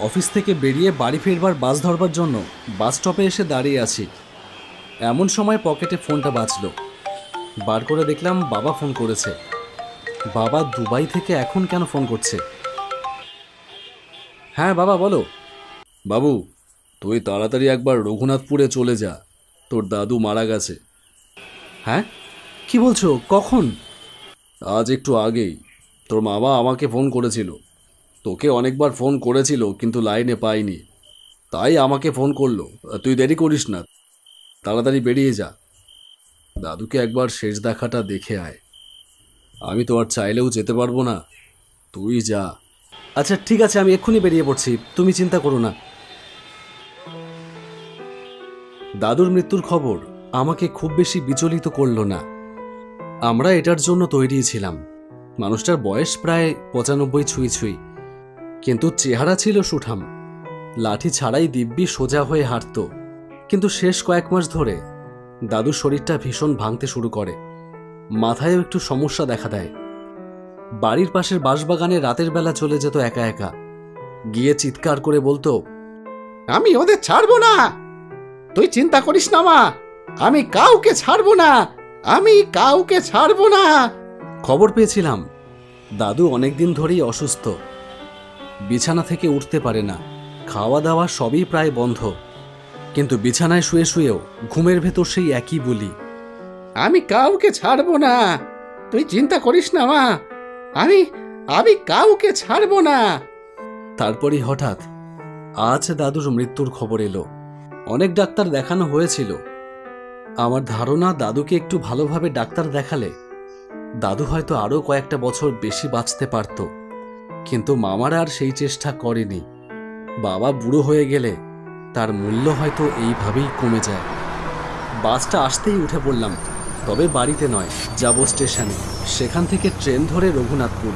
Office থেকে বেরিয়ে বাড়ি ফিরবার বাস ধরবার জন্য বাস স্টপে এসে দাঁড়িয়ে আছি। এমন সময় পকেটে ফোনটা বাজলো। বার করে দেখলাম বাবা ফোন করেছে। বাবা দুবাই থেকে এখন কেন ফোন করছে? হ্যাঁ বাবা, বলো। বাবু, তুই তাড়াতাড়ি একবার রঘুনাথপুরে চলে যা, তোর দাদু মারা গেছে। হ্যাঁ, কি বলছো? কখন? আজ একটু আগেই। তোর মামা আমাকে ফোন করেছিল। তোকে অনেকবার ফোন করেছিল কিন্তু লাইনে পাইনি, তাই আমাকে ফোন করলো। তুই দেরি করিস না, তাড়াতাড়ি বেরিয়ে যা। দাদুকে একবার শেষ দেখাটা দেখে আয়। আমি তো আর চাইলেও যেতে পারবো না, তুই যা। আচ্ছা ঠিক আছে, আমি এক্ষুনি বেরিয়ে পড়ছি, তুমি চিন্তা করো না। দাদুর মৃত্যুর খবর আমাকে খুব বেশি বিচলিত করল না। আমরা এটার জন্য তৈরি ছিলাম। মানুষটার বয়স প্রায় 95 ছুঁই ছুঁই, কিন্তু চেহারা ছিল সুঠাম। লাঠি ছাড়াই দিব্যি সোজা হয়ে হাঁটত। কিন্তু শেষ কয়েক মাস ধরে দাদুর শরীরটা ভীষণ ভাঙতে শুরু করে। মাথায়ও একটু সমস্যা দেখা দেয়। বাড়ির পাশের বাঁশবাগানে রাতের বেলা চলে যেত একা একা। গিয়ে চিৎকার করে বলতো, আমি ওদের ছাড়বো না, তুই চিন্তা করিস না মা, আমি কাউকে ছাড়বো না, আমি কাউকে ছাড়বো না। খবর পেয়েছিলাম দাদু অনেকদিন ধরেই অসুস্থ। বিছানা থেকে উঠতে পারে না, খাওয়া দাওয়া সবই প্রায় বন্ধ। কিন্তু বিছানায় শুয়ে শুয়েও ঘুমের ভেতর সেই একই বলি, আমি কাউকে ছাড়বো না, তুই চিন্তা করিস না মা, আমি আমি কাউকে ছাড়বো না। তারপরই হঠাৎ আজ দাদুর মৃত্যুর খবর এলো। অনেক ডাক্তার দেখানো হয়েছিল। আমার ধারণা দাদুকে একটু ভালোভাবে ডাক্তার দেখালে দাদু হয়তো আরো কয়েকটা বছর বেশি বাঁচতে পারত। কিন্তু মামারা আর সেই চেষ্টা করেনি। বাবা বুড়ো হয়ে গেলে তার মূল্য হয়তো এইভাবেই কমে যায়। বাসটা আসতেই উঠে পড়লাম, তবে বাড়িতে নয়, যাব স্টেশনে। সেখান থেকে ট্রেন ধরে রঘুনাথপুর।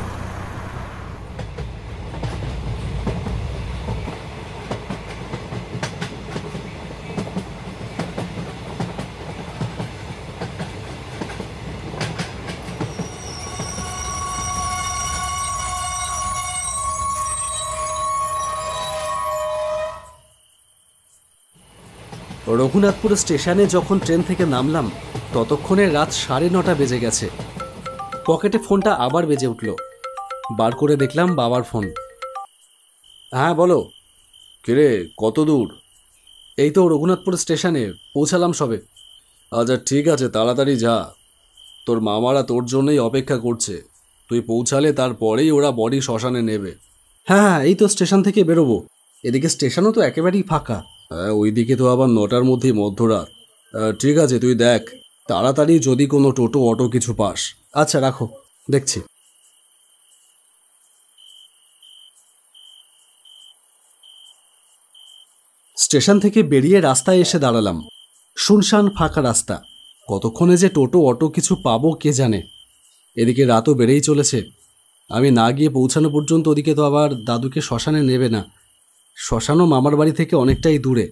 রঘুনাথপুর স্টেশনে যখন ট্রেন থেকে নামলাম ততক্ষণে রাত 9:30 বেজে গেছে। পকেটে ফোনটা আবার বেজে উঠল। বার করে দেখলাম বাবার ফোন। হ্যাঁ বলো। কিরে, কত দূর? এই তো রঘুনাথপুর স্টেশনে পৌঁছালাম সবে। আচ্ছা ঠিক আছে, তাড়াতাড়ি যা, তোর মামারা তোর জন্যই অপেক্ষা করছে। তুই পৌঁছালে তারপরেই ওরা বডি শ্মশানে নেবে। হ্যাঁ হ্যাঁ, এই তো স্টেশন থেকে বেরোবো। এদিকে স্টেশনও তো একেবারেই ফাঁকা। হ্যাঁ, ওইদিকে তো আবার 9টার মধ্যেই মধ্যরাত। ঠিক আছে, তুই দেখ তাড়াতাড়ি যদি কোনো টোটো অটো কিছু পাস। আচ্ছা রাখো, দেখছি। স্টেশন থেকে বেরিয়ে রাস্তায় এসে দাঁড়ালাম। শুনশান ফাঁকা রাস্তা। কতক্ষণে যে টোটো অটো কিছু পাবো কে জানে। এদিকে রাতও বেড়েই চলেছে। আমি না গিয়ে পৌঁছানো পর্যন্ত ওদিকে তো আবার দাদুকে শ্মশানে নেবে না। শ্মশানও মামার বাড়ি থেকে অনেকটাই দূরে।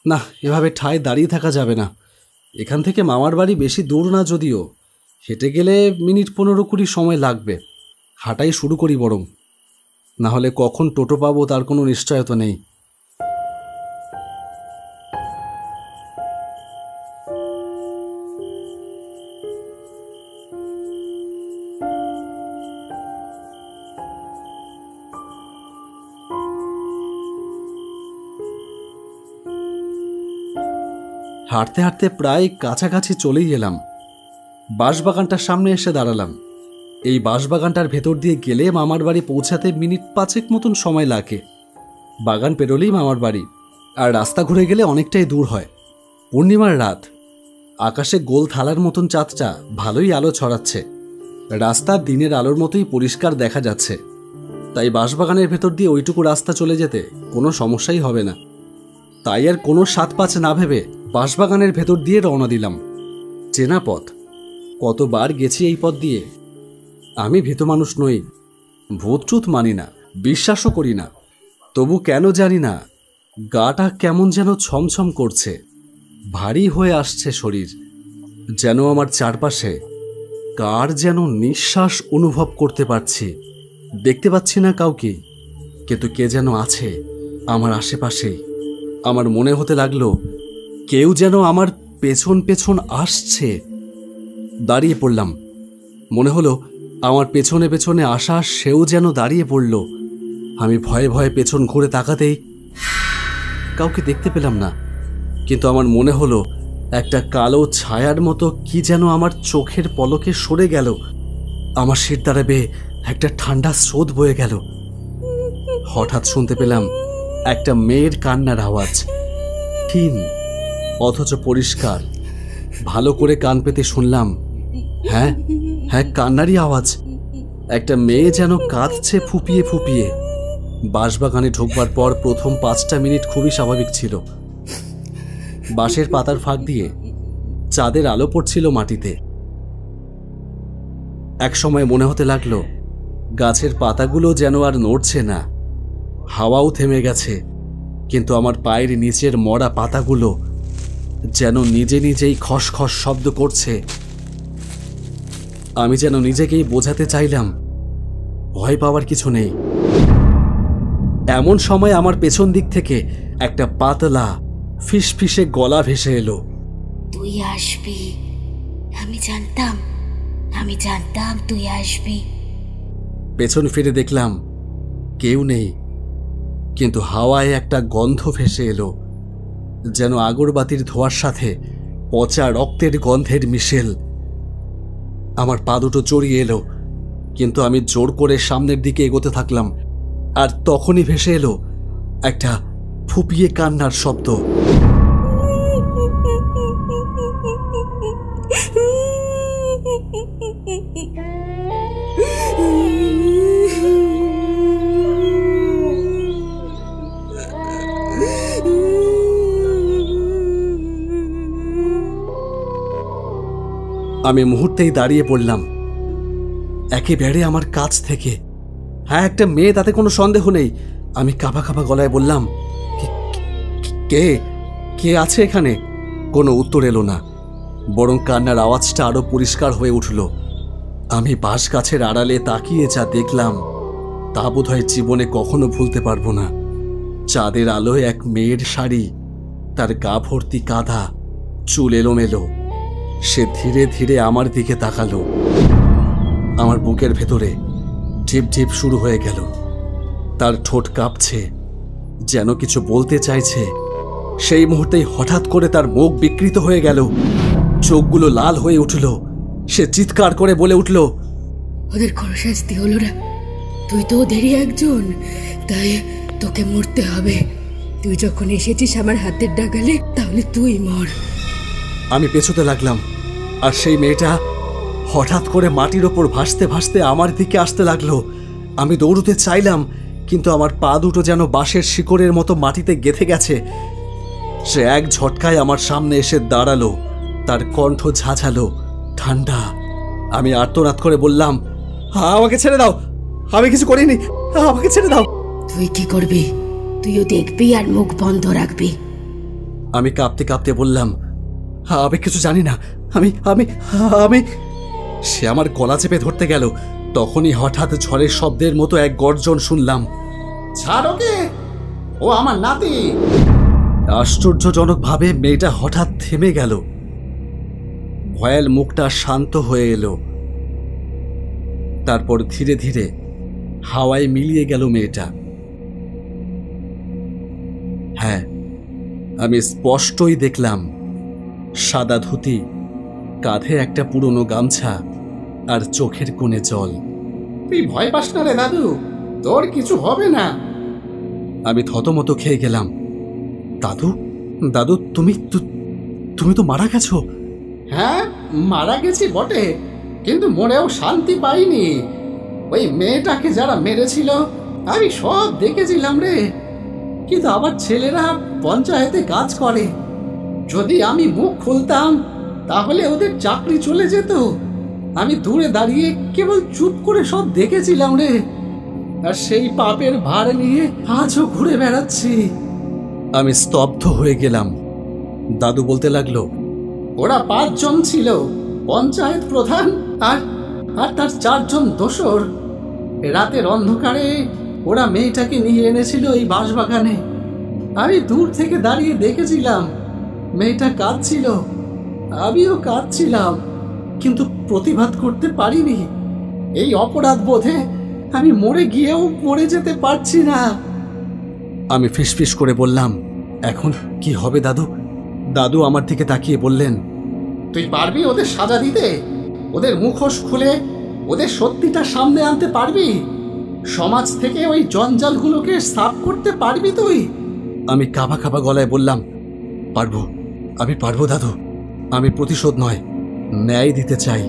না, এভাবে ঠায় দাঁড়িয়ে থাকা যাবে না। এখান থেকে মামার বাড়ি বেশি দূর না, যদিও হেঁটে গেলে মিনিট 15-20 সময় লাগবে। হাঁটাই শুরু করি বরং, না হলে কখন টোটো পাবো তার কোনো নিশ্চয়তা নেই। হাঁটতে হাঁটতে প্রায় কাছাকাছি চলেই এলাম। বাঁশবাগানটার সামনে এসে দাঁড়ালাম। এই বাঁশবাগানটার ভেতর দিয়ে গেলে মামার বাড়ি পৌঁছাতে মিনিট 5 মতন সময় লাগে। বাগান পেরোলেই মামার বাড়ি, আর রাস্তা ঘুরে গেলে অনেকটাই দূর হয়। পূর্ণিমার রাত, আকাশে গোল থালার মতন চাঁদটা ভালোই আলো ছড়াচ্ছে। রাস্তা দিনের আলোর মতোই পরিষ্কার দেখা যাচ্ছে। তাই বাঁশবাগানের ভেতর দিয়ে ওইটুকু রাস্তা চলে যেতে কোনো সমস্যাই হবে না। তাই আর কোনো 7-5 না ভেবে বাঁশবাগানের ভেতর দিয়ে রওনা দিলাম। চেনা পথ, কতবার গেছি এই পথ দিয়ে। আমি ভীত মানুষ নই, ভূত টুত মানি না, বিশ্বাসও করি না। তবু কেন জানি না গাটা কেমন যেন ছমছম করছে, ভারী হয়ে আসছে শরীর। যেন আমার চারপাশে কার যেন নিঃশ্বাস অনুভব করতে পারছি। দেখতে পাচ্ছি না কাউকে, কিন্তু কে যেন আছে আমার আশেপাশেই। আমার মনে হতে লাগলো কেউ যেন আমার পেছন পেছন আসছে। দাঁড়িয়ে পড়লাম। মনে হলো আমার পেছনে পেছনে আসা সেও যেন দাঁড়িয়ে পড়ল। আমি ভয়ে ভয়ে পেছন ঘুরে তাকাতেই কাউকে দেখতে পেলাম না, কিন্তু আমার মনে হলো একটা কালো ছায়ার মতো কি যেন আমার চোখের পলকে সরে গেল। আমার শির দ্বারা বেয়ে একটা ঠান্ডা স্রোত বয়ে গেল। হঠাৎ শুনতে পেলাম একটা মেয়ের কান্নার আওয়াজ, ক্ষীণ অথচ পরিষ্কার। ভালো করে কান পেতে শুনলাম, হ্যাঁ হ্যাঁ, কান্নারই আওয়াজ। একটা মেয়ে যেন কাঁদছে ফুপিয়ে ফুপিয়ে। বাঁশবাগানে ঢুকবার পর প্রথম 5টা মিনিট খুবই স্বাভাবিক ছিল। বাঁশের পাতার ফাঁক দিয়ে চাঁদের আলো পড়ছিল মাটিতে। এক সময় মনে হতে লাগলো গাছের পাতাগুলো যেন আর নড়ছে না, হাওয়াও থেমে গেছে, কিন্তু আমার পায়ের নিচের মরা পাতাগুলো যেন নিজে নিজেই খসখস শব্দ করছে। আমি যেন নিজেকেই বোঝাতে চাইলাম ভয় পাওয়ার কিছু নেই। এমন সময় আমার পেছন দিক থেকে একটা পাতলা ফিসফিসে গলা ভেসে এলো, তুই আসবি, আমি জানতাম তুই আসবি। পেছন ফিরে দেখলাম কেউ নেই, কিন্তু হাওয়ায় একটা গন্ধ ভেসে এলো, যেন আগরবাতির ধোঁয়ার সাথে পচা রক্তের গন্ধের মিশেল। আমার পা দুটো চড়িয়ে এলো, কিন্তু আমি জোর করে সামনের দিকে এগোতে থাকলাম। আর তখনই ভেসে এলো একটা ফুপিয়ে কান্নার শব্দ। আমি মুহূর্তেই দাঁড়িয়ে পড়লাম, একেবারে আমার কাছ থেকে। হ্যাঁ, একটা মেয়ে, তাতে কোনো সন্দেহ নেই। আমি কাঁপা কাঁপা গলায় বললাম, কে কে আছে এখানে? কোনো উত্তর এলো না, বরং কান্নার আওয়াজটা আরো পরিষ্কার হয়ে উঠল। আমি বাঁশ গাছের আড়ালে তাকিয়ে যা দেখলাম তা বোধহয় জীবনে কখনো ভুলতে পারবো না। চাঁদের আলোয় এক মেয়ের শাড়ি, তার গা ভর্তি কাঁদা, চুল এলোমেলো। সে ধীরে ধীরে আমার দিকে তাকালো। আমার বুকের ভেতরে ঢিপ ঢিপ শুরু হয়ে গেল। তার ঠোঁট কাঁপছে, যেন কিছু বলতে চাইছে। সেই মুহূর্তেই হঠাৎ করে তার মুখ বিকৃত হয়ে গেল, চোখগুলো লাল হয়ে উঠল। সে চিৎকার করে বলে উঠল, ওদের কোনো শাস্তি হলো না, তুই তো ওদেরই একজন, তাই তোকে মরতে হবে। তুই যখন এসেছিস আমার হাতের ডাগালে, তাহলে তুই মর। আমি পেছোতে লাগলাম, আর সেই মেয়েটা হঠাৎ করে মাটির ওপর ভাসতে ভাসতে আমার দিকে আসতে লাগলো। আমি দৌড়তে চাইলাম, কিন্তু আমার পা দুটো যেন বাঁশের শিকড়ের মতো মাটিতে গেঁথে গেছে। সে এক ঝটকায় আমার সামনে এসে দাঁড়ালো, তার কণ্ঠ ঝাঁঝালো, ঠান্ডা। আমি আর্তনাদ করে বললাম, আমাকে ছেড়ে দাও, আমি কিছু করিনি, আমাকে ছেড়ে দাও। তুই কি করবি? তুইও দেখবি আর মুখ বন্ধ রাখবি। আমি কাঁপতে কাঁপতে বললাম, আমি কিছু জানি না, আমি আমি আমি সে আমার গলা চেপে ধরতে গেল। তখনই হঠাৎ ঝড়ের শব্দের মতো এক গর্জন শুনলাম, ছাড় ওকে, ও আমার নাতি। আশ্চর্যজনকভাবে মেয়েটা হঠাৎ থেমে গেল, ভয়াল মুখটা শান্ত হয়ে এলো। তারপর ধীরে ধীরে হাওয়ায় মিলিয়ে গেল মেয়েটা। হ্যাঁ, আমি স্পষ্টই দেখলাম সাদা ধুতি, কাঁধে একটা পুরনো গামছা, আর চোখের কোণে জল। তুই ভয় পাস না রে দাদু, তোর কিছু হবে না। আমি থতমত খেয়ে গেলাম। দাদু, দাদু, তুমি তো মারা গেছো? হ্যাঁ, মারা গেছি বটে, কিন্তু মরেও শান্তি পাইনি। ওই মেয়েটাকে যারা মেরেছিল আমি সব দেখেছিলাম রে। কিন্তু আমার ছেলেরা পঞ্চায়েতে কাজ করে, যদি আমি মুখ খুলতাম তাহলে ওদের চাকরি চলে যেত। আমি দূরে দাঁড়িয়ে কেবল চুপ করে সব দেখেছিলাম রে, আর সেই পাপের ভার নিয়ে আজও ঘুরে বেড়াচ্ছি। আমি স্তব্ধ হয়ে গেলাম। দাদু বলতে লাগলো, ওরা 5 জন ছিল, পঞ্চায়েত প্রধান আর তার 4 জন দোসর। রাতের অন্ধকারে ওরা মেয়েটাকে নিয়ে এনেছিল এই বাঁশবাগানে। আমি দূর থেকে দাঁড়িয়ে দেখেছিলাম, মেয়েটা কাঁদছিল, আমিও কাঁদছিলাম, কিন্তু প্রতিবাদ করতে পারিনি। এই অপরাধ বোধে আমি মরে গিয়েও মরে যেতে পারছি না। আমি ফিসফিস করে বললাম, এখন কি হবে দাদু? দাদু আমার দিকে তাকিয়ে বললেন, তুই পারবি ওদের সাজা দিতে? ওদের মুখোশ খুলে ওদের সত্যিটা সামনে আনতে পারবি? সমাজ থেকে ওই জঞ্জালগুলোকে সাফ করতে পারবি তুই? আমি কাঁপা কাঁপা গলায় বললাম, পারবো, আমি পারবো দাদু। আমি প্রতিশোধ নয়, ন্যায় দিতে চাই।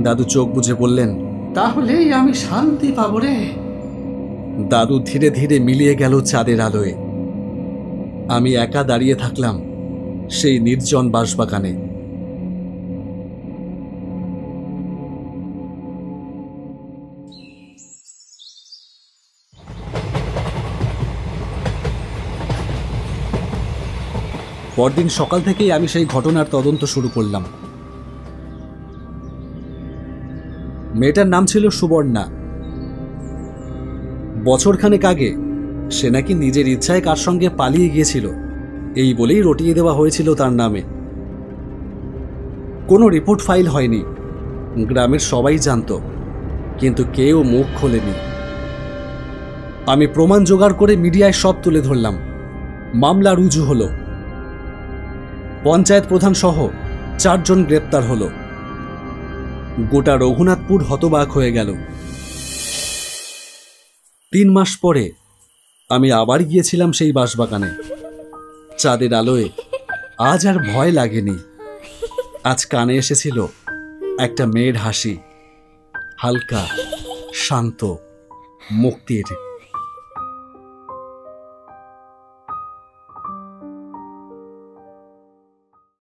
দাদু চোখ বুজে বললেন, তাহলেই আমি শান্তি পাবো রে। দাদু ধীরে ধীরে মিলিয়ে গেল চাঁদের আলোয়। আমি একা দাঁড়িয়ে থাকলাম সেই নির্জন বাঁশবাগানে। পরদিন সকাল থেকেই আমি সেই ঘটনার তদন্ত শুরু করলাম। মেয়েটার নাম ছিল সুবর্ণা। বছরখানেক আগে সে নাকি নিজের ইচ্ছায় কার সঙ্গে পালিয়ে গিয়েছিল, এই বলেই রটিয়ে দেওয়া হয়েছিল তার নামে। কোনো রিপোর্ট ফাইল হয়নি, গ্রামের সবাই জানত, কিন্তু কেউ মুখ খোলেনি। আমি প্রমাণ জোগাড় করে মিডিয়ায় সব তুলে ধরলাম। মামলা রুজু হলো। পঞ্চায়েত প্রধান সহ 4 জন গ্রেপ্তার হলো। গোটা রঘুনাথপুর হতবাক হয়ে গেল। 3 মাস পরে আমি আবার গিয়েছিলাম সেই বাঁশবাগানে। চাঁদের আলোয় আজ আর ভয় লাগেনি। আজ কানে এসেছিল একটা মেয়ের হাসি, হালকা, শান্ত, মুক্তির।